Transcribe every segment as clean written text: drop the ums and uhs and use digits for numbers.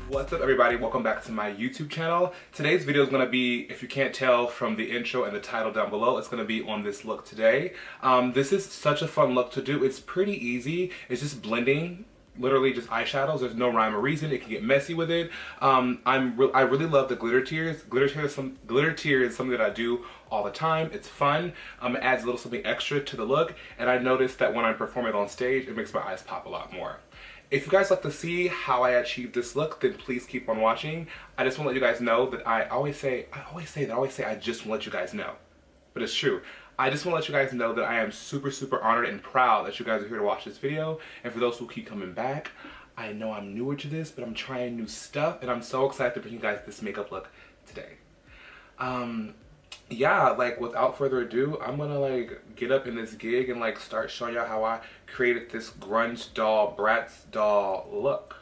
What's up everybody, welcome back to my YouTube channel. Today's video is going to be, if you can't tell from the intro and the title down below, it's going to be on this look today. This is such a fun look to do. It's pretty easy. It's just blending, literally just eyeshadows. There's no rhyme or reason. It can get messy with it. I really love the glitter tears. Glitter tear is something that I do all the time. It's fun. It adds a little something extra to the look, and I noticed that when I perform it on stage, it makes my eyes pop a lot more. If you guys like to see how I achieved this look, then please keep on watching. I just want to let you guys know that I always say I just want to let you guys know. But it's true. I just want to let you guys know that I am super honored and proud that you guys are here to watch this video. And for those who keep coming back, I know I'm newer to this, but I'm trying new stuff, and I'm so excited to bring you guys this makeup look today. Yeah, like without further ado, I'm gonna like get up in this gig and like start showing y'all how I created this grunge doll, Bratz doll look.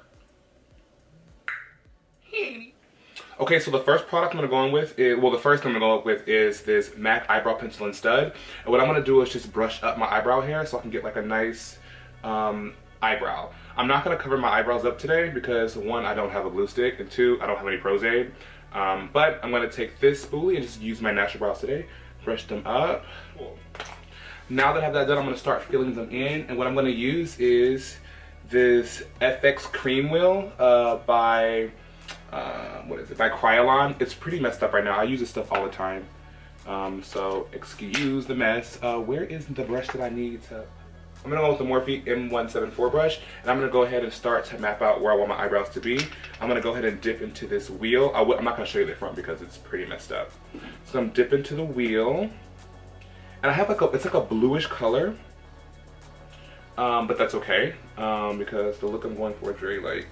Okay, so the first product I'm gonna go in with is, well, the first thing I'm gonna go with is this MAC eyebrow pencil and stud. And what I'm gonna do is just brush up my eyebrow hair so I can get like a nice eyebrow. I'm not gonna cover my eyebrows up today because one, I don't have a glue stick, and two, I don't have any Prozade. But I'm going to take this spoolie and just use my natural brows today, brush them up. Now that I have that done, I'm going to start filling them in, and what I'm going to use is this FX Cream Wheel by Kryolan. It's pretty messed up right now. I use this stuff all the time, so excuse the mess. Where is the brush that I need to... I'm going to go with the Morphe M174 brush, and I'm going to go ahead and start to map out where I want my eyebrows to be. I'm going to go ahead and dip into this wheel. I'm not going to show you the front because it's pretty messed up. So I'm dip into the wheel, and I have like it's like a bluish color, but that's okay, because the look I'm going for is very like...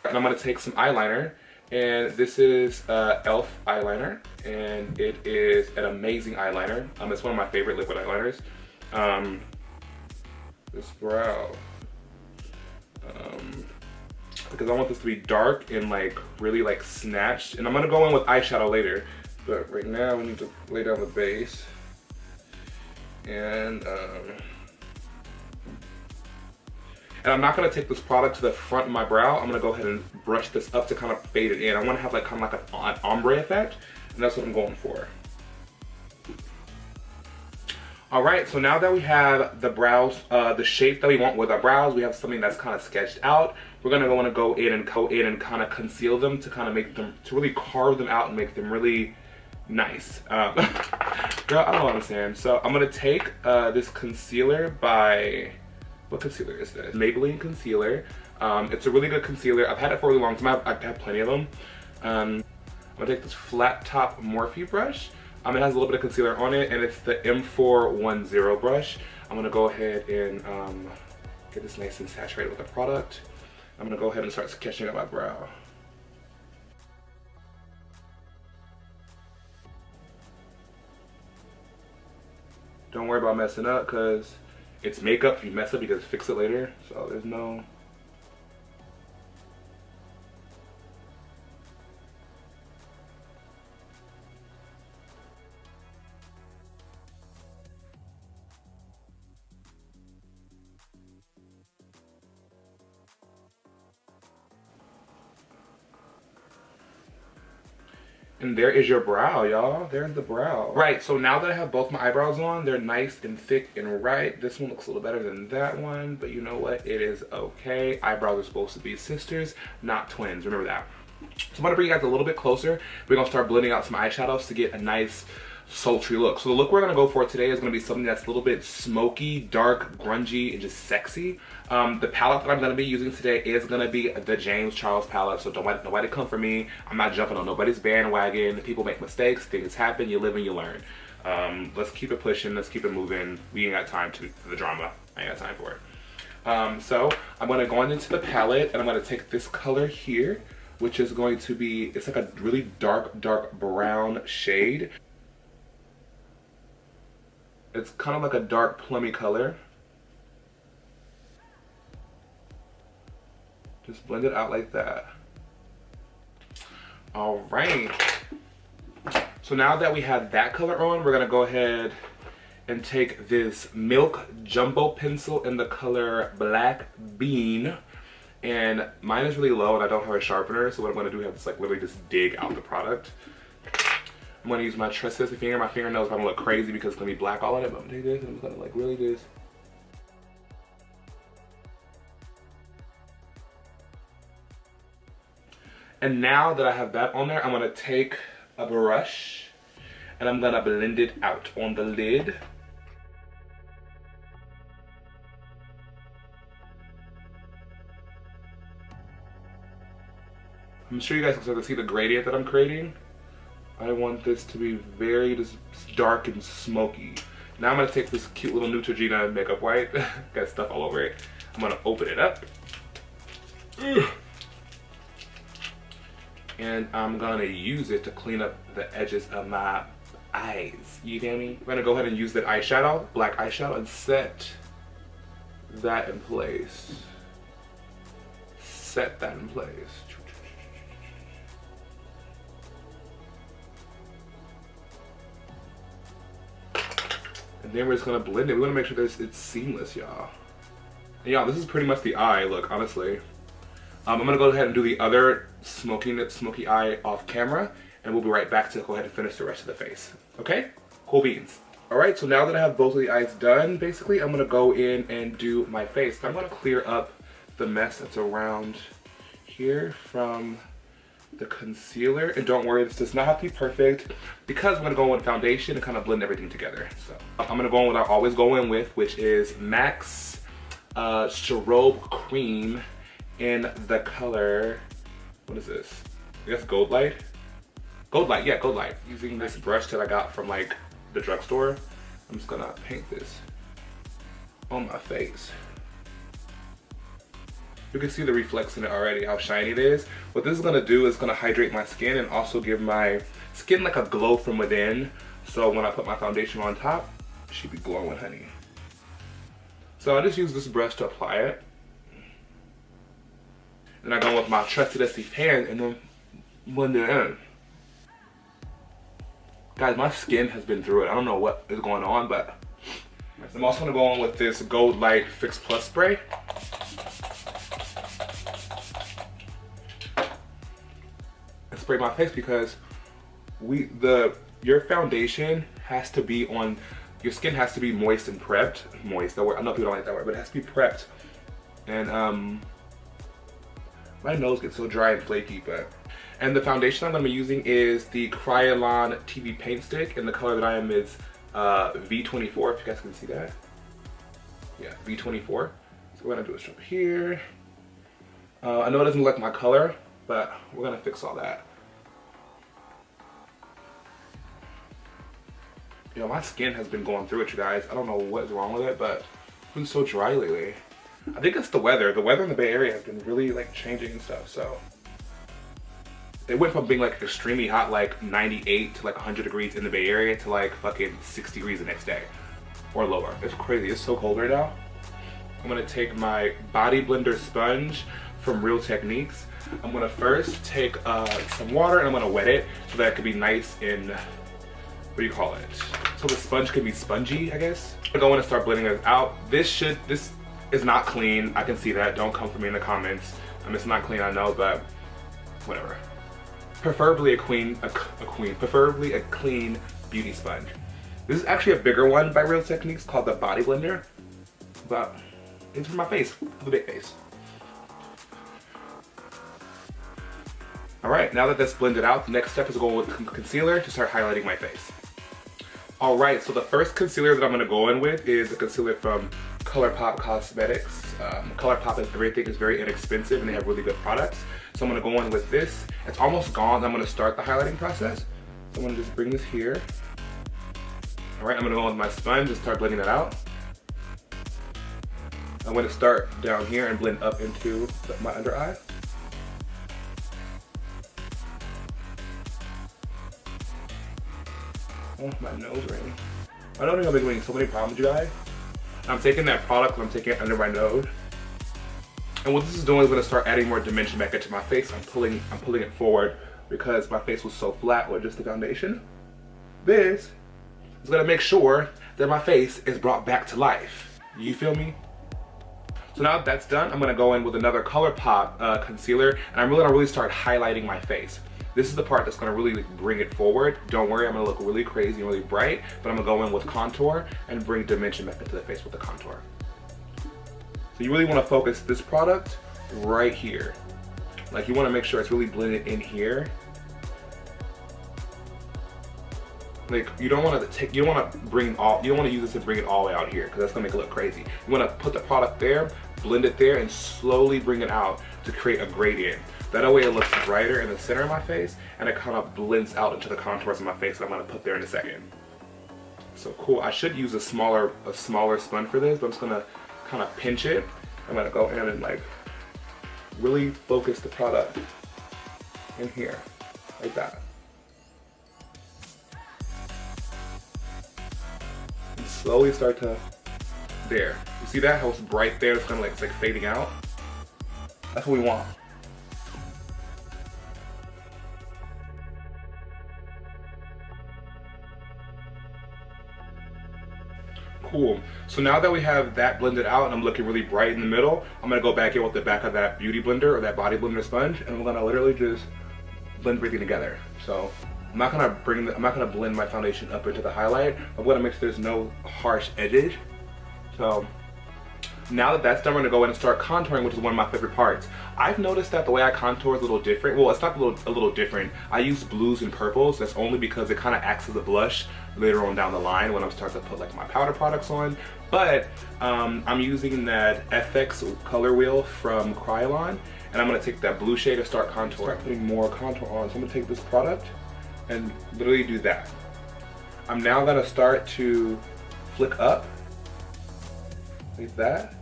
And I'm going to take some eyeliner, and this is e.l.f. eyeliner, and it is an amazing eyeliner. It's one of my favorite liquid eyeliners. This brow, because I want this to be dark and like really like snatched, and I'm going to go in with eyeshadow later, but right now we need to lay down the base, and I'm not going to take this product to the front of my brow. I'm going to go ahead and brush this up to kind of fade it in. I want to have like kind of like an ombre effect, and that's what I'm going for. Alright, so now that we have the brows, the shape that we want with our brows, we have something that's kind of sketched out. We're going to want to go in and kind of conceal them to kind of make them, to really carve them out and make them really nice. Girl, I don't know what I'm saying. So I'm going to take this concealer by... What concealer is this? Maybelline concealer. It's a really good concealer. I've had it for a really long time. I've had plenty of them. I'm gonna take this flat top Morphe brush. It has a little bit of concealer on it, and it's the M410 brush. I'm gonna go ahead and get this nice and saturated with the product. I'm gonna go ahead and start sketching up my brow. Don't worry about messing up, because it's makeup. If you mess up, you just fix it later. So there's no... And there is your brow, y'all. There's the brow. Right, so now that I have both my eyebrows on, they're nice and thick and right. This one looks a little better than that one, but you know what? It is okay. Eyebrows are supposed to be sisters, not twins. Remember that. So I'm gonna bring you guys a little bit closer. We're gonna start blending out some eyeshadows to get a nice sultry look. So the look we're gonna go for today is gonna be something that's a little bit smoky, dark, grungy, and just sexy. The palette that I'm gonna be using today is gonna be the James Charles palette, so nobody come for me. I'm not jumping on nobody's bandwagon. People make mistakes, things happen, you live and you learn. Let's keep it pushing, let's keep it moving. We ain't got time for the drama. I ain't got time for it. So I'm gonna go into the palette, and I'm gonna take this color here, which is going to be, it's like a really dark brown shade. It's kind of like a dark plummy color. Just blend it out like that. All right. So now that we have that color on, we're gonna go ahead and take this Milk Jumbo Pencil in the color Black Bean. And mine is really low and I don't have a sharpener, so what I'm gonna do is like literally just dig out the product. I'm gonna use my trusty finger. My fingernails are gonna look crazy because it's gonna be black all on it, but I'm gonna take this and I'm gonna like really just. And now that I have that on there, I'm gonna take a brush and I'm gonna blend it out on the lid. I'm sure you guys can start to see the gradient that I'm creating. I want this to be very just dark and smoky. Now I'm gonna take this cute little Neutrogena makeup wipe, got stuff all over it. I'm gonna open it up. And I'm gonna use it to clean up the edges of my eyes. You get me? I'm gonna go ahead and use that eyeshadow, black eyeshadow, and set that in place. Set that in place. And then we're just gonna blend it. We wanna make sure that it's seamless, y'all. And y'all, this is pretty much the eye look, honestly. I'm gonna go ahead and do the other smoky eye off camera, and we'll be right back to go ahead and finish the rest of the face. Okay? Cool beans. All right, so now that I have both of the eyes done, basically, I'm gonna go in and do my face. I'm gonna clear up the mess that's around here from the concealer. And don't worry, this does not have to be perfect because I'm gonna go in foundation and kind of blend everything together. So I'm gonna go in what I always go in with, which is MAC's Strobe Cream in the color, what is this? I guess Gold Light? Gold Light, yeah, Gold Light. Using this brush that I got from like the drugstore, I'm just gonna paint this on my face. You can see the reflex in it already, how shiny it is. What this is gonna do is gonna hydrate my skin and also give my skin like a glow from within. So when I put my foundation on top, it should be glowing, honey. So I just use this brush to apply it. Then I go with my trusty pan and then blend it in. Guys, my skin has been through it. I don't know what is going on, but I'm also gonna go on with this Gold Light Fix Plus spray. And spray my face because your foundation has to be on, your skin has to be moist and prepped. Moist, that word, I know people don't like that word, but it has to be prepped. And my nose gets so dry and flaky, but. And the foundation I'm gonna be using is the Kryolan TV Paint Stick, and the color that I am is V24, if you guys can see that. Yeah, V24. So we're gonna do a stroke here. I know it doesn't look like my color, but we're gonna fix all that. You know, my skin has been going through it, you guys. I don't know what's wrong with it, but it's been so dry lately. I think it's the weather. The weather in the Bay Area has been really like changing and stuff, so. It went from being like extremely hot, like 98 to like 100 degrees in the Bay Area to like fucking 60 degrees the next day or lower. It's crazy, it's so cold right now. I'm gonna take my body blender sponge from Real Techniques. I'm gonna first take some water and I'm gonna wet it so that it can be nice and, what do you call it? So the sponge can be spongy, I guess. I'm gonna go in and start blending this out. This is not clean. I can see that. Don't come for me in the comments. It's not clean, I know, but whatever. Preferably preferably a clean beauty sponge. This is actually a bigger one by Real Techniques called the Body Blender, but it's for my face, the big face. All right, now that that's blended out, the next step is going with concealer to start highlighting my face. All right, so the first concealer that I'm gonna go in with is a concealer from ColourPop Cosmetics. ColourPop is everything is very inexpensive and they have really good products. So I'm gonna go in with this. It's almost gone. I'm gonna start the highlighting process. So I'm gonna just bring this here. All right, I'm gonna go with my sponge and start blending it out. I'm gonna start down here and blend up into my under eye. Oh, my nose ring. I don't think I'm having so many problems, you guys. I'm taking that product and I'm taking it under my nose. And what this is doing is going to start adding more dimension back into my face. I'm pulling it forward because my face was so flat with just the foundation. This is going to make sure that my face is brought back to life. You feel me? So now that that's done, I'm going to go in with another ColourPop concealer, and I'm going to really start highlighting my face. This is the part that's going to really bring it forward. Don't worry, I'm going to look really crazy and really bright, but I'm going to go in with contour and bring dimension back into the face with the contour. So you really want to focus this product right here. Like, you want to make sure it's really blended in here. Like, you don't want to you don't want to use this to bring it all the way out here, because that's going to make it look crazy. You want to put the product there, blend it there, and slowly bring it out to create a gradient. That way it looks brighter in the center of my face, and it kind of blends out into the contours of my face that I'm going to put there in a second. So cool. I should use a smaller sponge for this, but I'm just going to kind of pinch it. I'm going to go in and like really focus the product in here, like that. And slowly start to, there. You see that? How it's bright there? It's kind of like, it's like fading out. That's what we want. Cool. So now that we have that blended out and I'm looking really bright in the middle, I'm going to go back in with the back of that beauty blender or that body blender sponge, and I'm going to literally just blend everything together. So I'm not going to blend my foundation up into the highlight. I'm going to make sure there's no harsh edges. So now that that's done, we're going to go in and start contouring, which is one of my favorite parts. I've noticed that the way I contour is a little different. Well, it's not a little different. I use blues and purples. That's only because it kind of acts as a blush later on down the line when I'm starting to put like my powder products on. But I'm using that FX color wheel from Kryolan, and I'm going to take that blue shade and start contouring. Start putting more contour on. So I'm going to take this product and literally do that. I'm now going to start to flick up like that.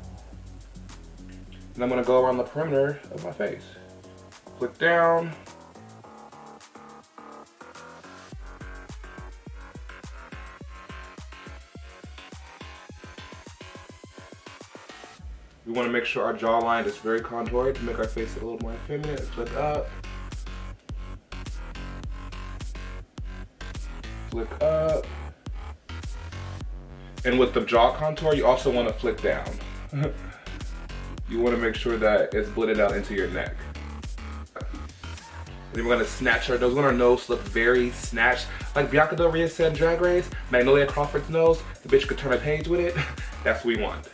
And I'm going to go around the perimeter of my face. Flick down. We want to make sure our jawline is very contoured to make our face a little more feminine. Flick up. Flick up. And with the jaw contour, you also want to flick down. You want to make sure that it's blended out into your neck. And then we're going to snatch our nose. We want our nose to look very snatched. Like Bianca Del Rio said in Drag Race, Magnolia Crawford's nose, the bitch could turn a page with it. That's what we want.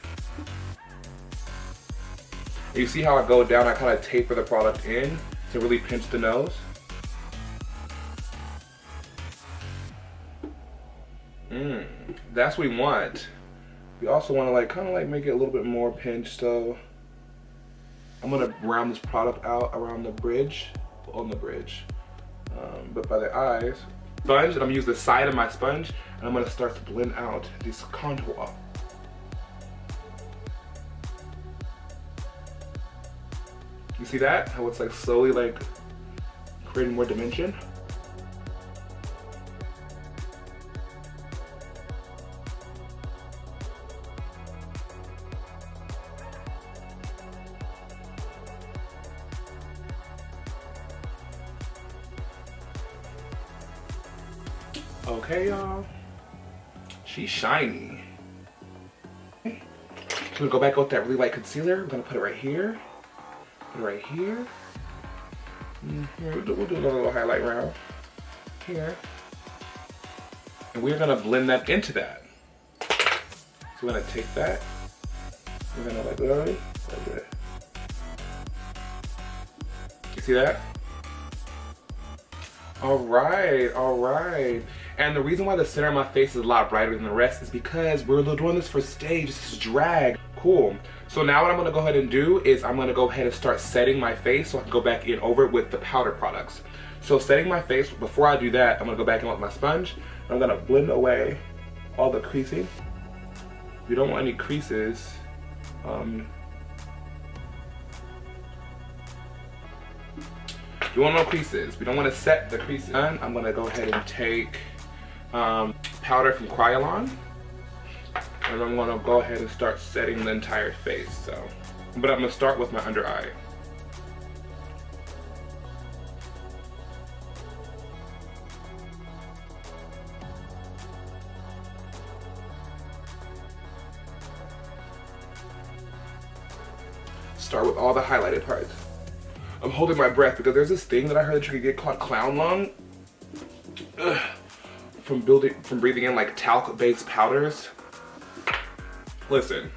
And you see how I go down, I kind of taper the product in to really pinch the nose. That's what we want. We also want to like kind of like make it a little bit more pinched, so I'm gonna round this product out around the bridge, on the bridge, but by the eyes. Sponge, and I'm gonna use the side of my sponge, and I'm gonna start to blend out this contour. You see that? How it's like slowly like creating more dimension? Okay, y'all. She's shiny. I'm gonna go back with that really light concealer. I'm gonna put it right here. Put it right here. We'll do a little highlight round here. And we're gonna blend that into that. So we're gonna take that. We're gonna like literally like that. You see that? All right, all right. And the reason why the center of my face is a lot brighter than the rest is because we're doing this for stage, this is drag. Cool. So now what I'm gonna go ahead and do is I'm gonna go ahead and start setting my face so I can go back in over it with the powder products. So setting my face, before I do that, I'm gonna go back in with my sponge. I'm gonna blend away all the creasing. You don't want any creases. You want no creases. We don't want to set the creases. I'm gonna go ahead and take powder from Kryolan, and I'm gonna go ahead and start setting the entire face. So but I'm gonna start with my under eye. Start with all the highlighted parts. I'm holding my breath because there's this thing that I heard that you could get called clown lung. Ugh. From breathing in like talc-based powders. Listen.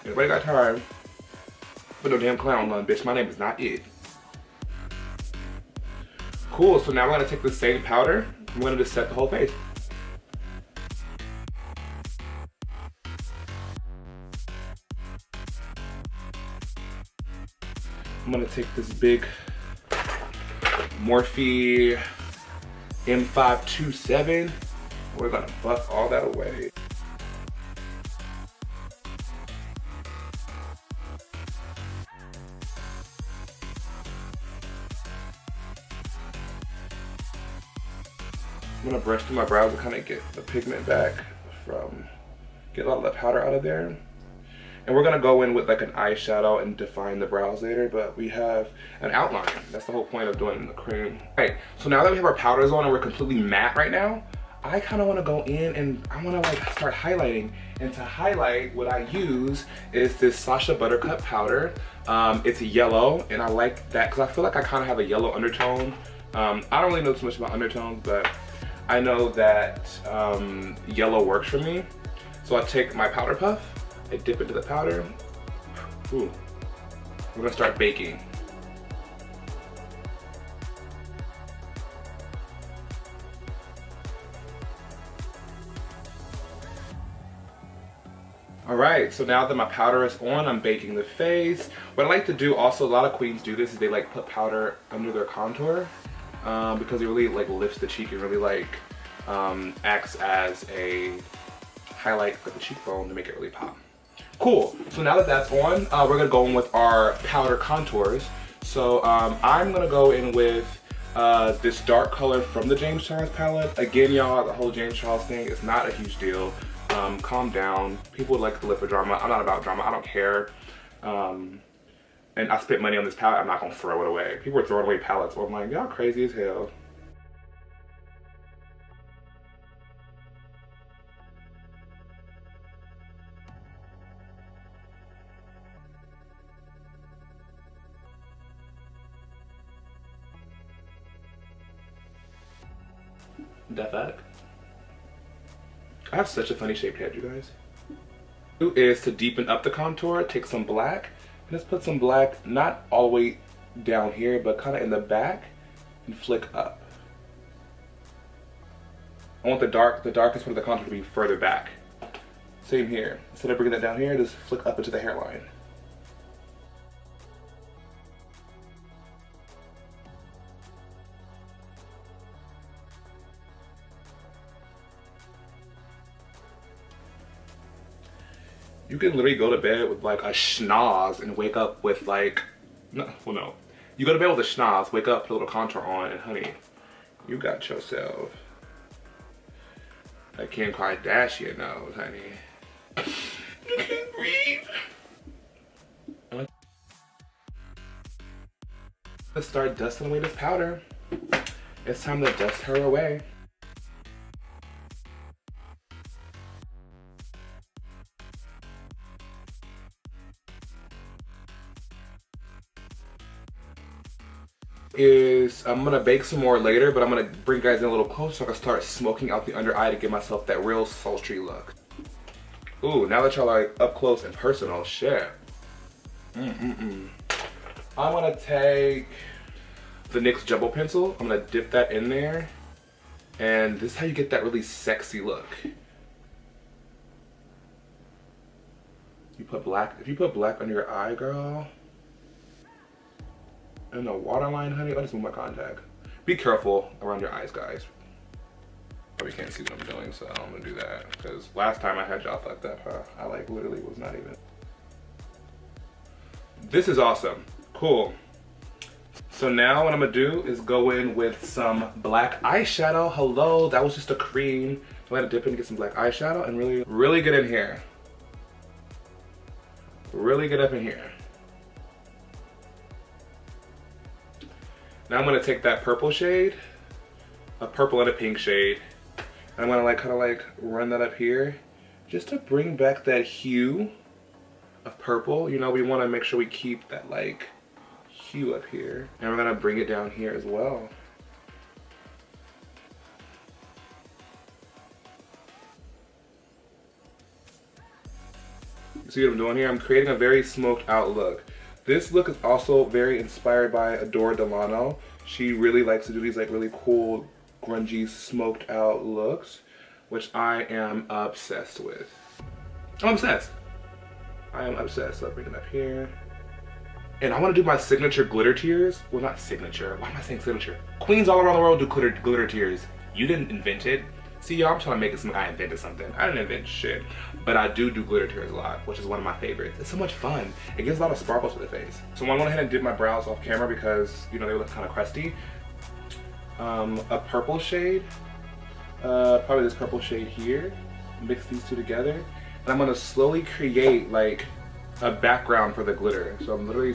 Anybody got time? But no damn clown lung, bitch. My name is not it. Cool, so now we're gonna take the same powder. I'm gonna just set the whole face. I'm gonna take this big Morphe M527. We're gonna buff all that away. I'm gonna brush through my brows and kind of get the pigment back get a lot of the powder out of there. And we're gonna go in with like an eyeshadow and define the brows later, but we have an outline. That's the whole point of doing the cream. Right, so now that we have our powders on and we're completely matte right now, I kind of want to go in and I want to like start highlighting. And to highlight, what I use is this Sacha Buttercup powder. It's yellow, and I like that because I feel like I kind of have a yellow undertone. I don't really know too much about undertones, but I know that yellow works for me. So I take my powder puff, I dip into the powder. Ooh. We're gonna start baking. All right, so now that my powder is on, I'm baking the face. What I like to do also, a lot of queens do this, is they like put powder under their contour because it really like lifts the cheek and really like acts as a highlight for the cheekbone to make it really pop. Cool, so now that that's on, we're gonna go in with our powder contours. So I'm gonna go in with this dark color from the James Charles palette. Again, y'all, the whole James Charles thing is not a huge deal. Calm down. People would like to live for drama. I'm not about drama, I don't care. And I spent money on this palette, I'm not gonna throw it away. People are throwing away palettes, well, I'm like, y'all crazy as hell. That fact. I have such a funny shaped head, you guys. Is to deepen up the contour, take some black, and let's put some black not all the way down here, but kind of in the back, and flick up. I want the darkest part of the contour to be further back. Same here. Instead of bringing that down here, just flick up into the hairline. You can literally go to bed with like a schnoz and wake up with like, no, well no. You go to bed with a schnoz, wake up, put a little contour on, and honey, you got yourself a Kim Kardashian nose, honey. You can't breathe. Let's start dusting away this powder. It's time to dust her away. I'm gonna bake some more later, but I'm gonna bring you guys in a little closer so I can start smoking out the under eye to give myself that real sultry look. Ooh, now that y'all are up close and personal, shit. I'm gonna take the NYX Jumbo Pencil. I'm gonna dip that in there, and this is how you get that really sexy look. You put black, if you put black under your eye, girl, and the waterline, honey. I'll just move my contact. Be careful around your eyes, guys. Probably can't see what I'm doing, so I'm gonna do that. Because last time I had y'all fucked up, huh? I like literally was not even. This is awesome. Cool. So now what I'm gonna do is go in with some black eyeshadow. Hello, that was just a cream. So I had to dip in and get some black eyeshadow and really get in here. Really get up in here. Now I'm gonna take that purple shade, a purple and a pink shade, and I'm gonna like kind of like run that up here just to bring back that hue of purple. You know, we want to make sure we keep that like hue up here, and we're gonna bring it down here as well. You see what I'm doing here? I'm creating a very smoked out look. This look is also very inspired by Adore Delano. She really likes to do these like really cool, grungy, smoked out looks, which I am obsessed with. I'm obsessed. I am obsessed. So I'll bring it up here. And I want to do my signature glitter tears. Well, not signature. Why am I saying signature? Queens all around the world do glitter tears. You didn't invent it. See, y'all, I'm trying to make it something. I invented something. I didn't invent shit. But I do glitter tears a lot, which is one of my favorites. It's so much fun. It gives a lot of sparkles to the face. So I went ahead and did my brows off camera because, you know, they look kind of crusty. A purple shade. Probably this purple shade here. Mix these two together. And I'm going to slowly create, like, a background for the glitter. So I'm literally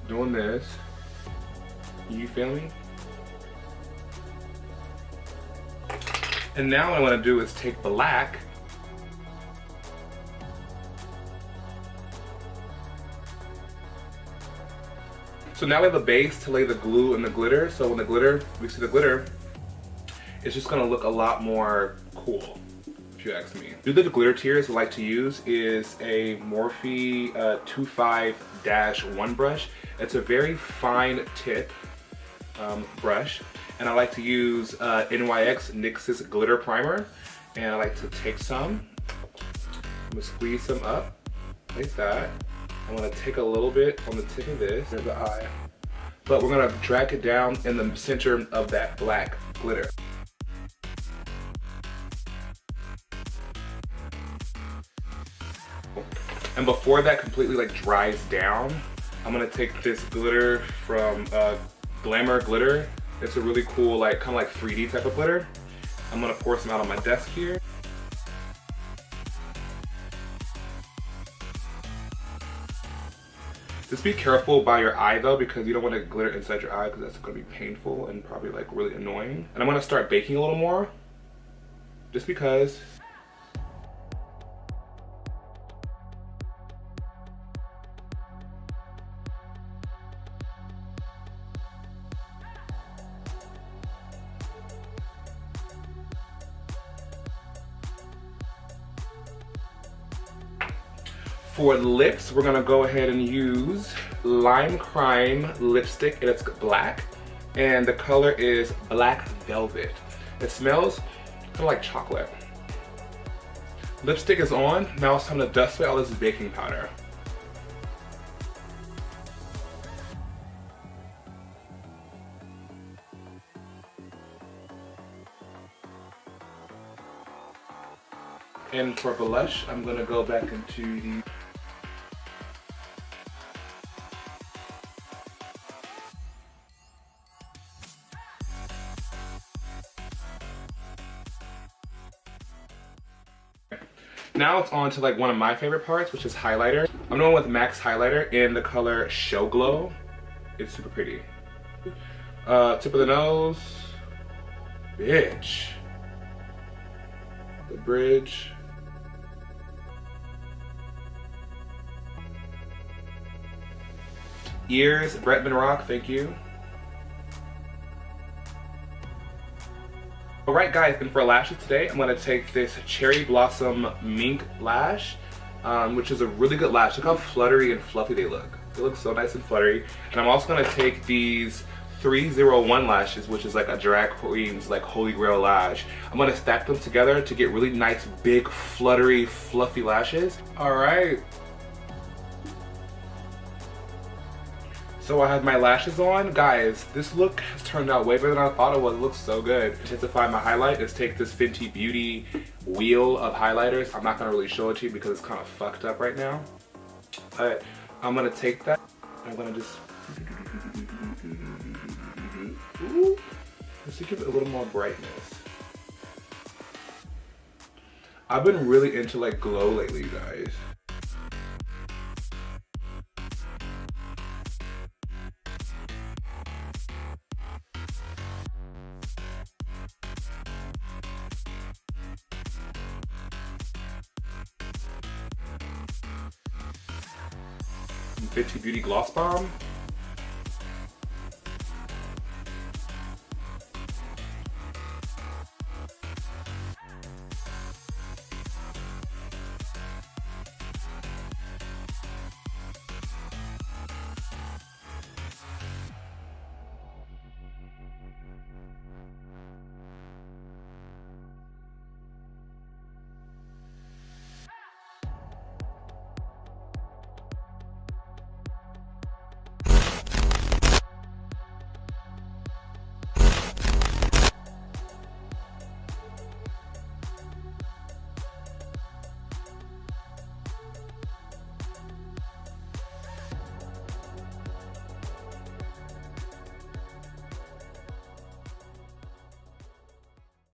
doing this. You feel me? And now what I want to do is take black so now we have a base to lay the glue and the glitter. So when the glitter, we see the glitter, it's just going to look a lot more cool, if you ask me. The glitter tears I like to use is a Morphe 25-1 brush. It's a very fine tip brush. And I like to use NYX NYX's glitter primer. And I like to take some, I'm gonna squeeze some up like that. I'm gonna take a little bit on the tip of this, near the eye. But we're gonna drag it down in the center of that black glitter. And before that completely like dries down, I'm gonna take this glitter from Glamour Glitter. It's a really cool, like, kind of like 3D type of glitter. I'm gonna pour some out on my desk here. Just be careful by your eye though, because you don't want to glitter inside your eye because that's gonna be painful and probably like really annoying. And I'm gonna start baking a little more, just because. For lips, we're gonna go ahead and use Lime Crime lipstick, and it's black, and the color is Black Velvet. It smells kind of like chocolate. Lipstick is on. Now it's time to dust away all this baking powder. And for blush, I'm gonna go back into the Now it's on to like one of my favorite parts, which is highlighter. I'm going with MAC highlighter in the color Show Glow. It's super pretty. Tip of the nose. Bitch. The bridge. Ears, Bretman Rock, thank you. Alright guys, and for lashes today, I'm going to take this Cherry Blossom Mink Lash, which is a really good lash. Look how fluttery and fluffy they look. They look so nice and fluttery. And I'm also going to take these 301 lashes, which is like a drag queen's like holy grail lash. I'm going to stack them together to get really nice, big, fluttery, fluffy lashes. Alright. So I have my lashes on. Guys, this look has turned out way better than I thought it was. It looks so good. To intensify my highlight is take this Fenty Beauty wheel of highlighters. I'm not gonna really show it to you because it's kind of fucked up right now. But I'm gonna take that. I'm gonna just, just to give it a little more brightness. I've been really into like glow lately, you guys. Fenty Beauty Gloss Bomb.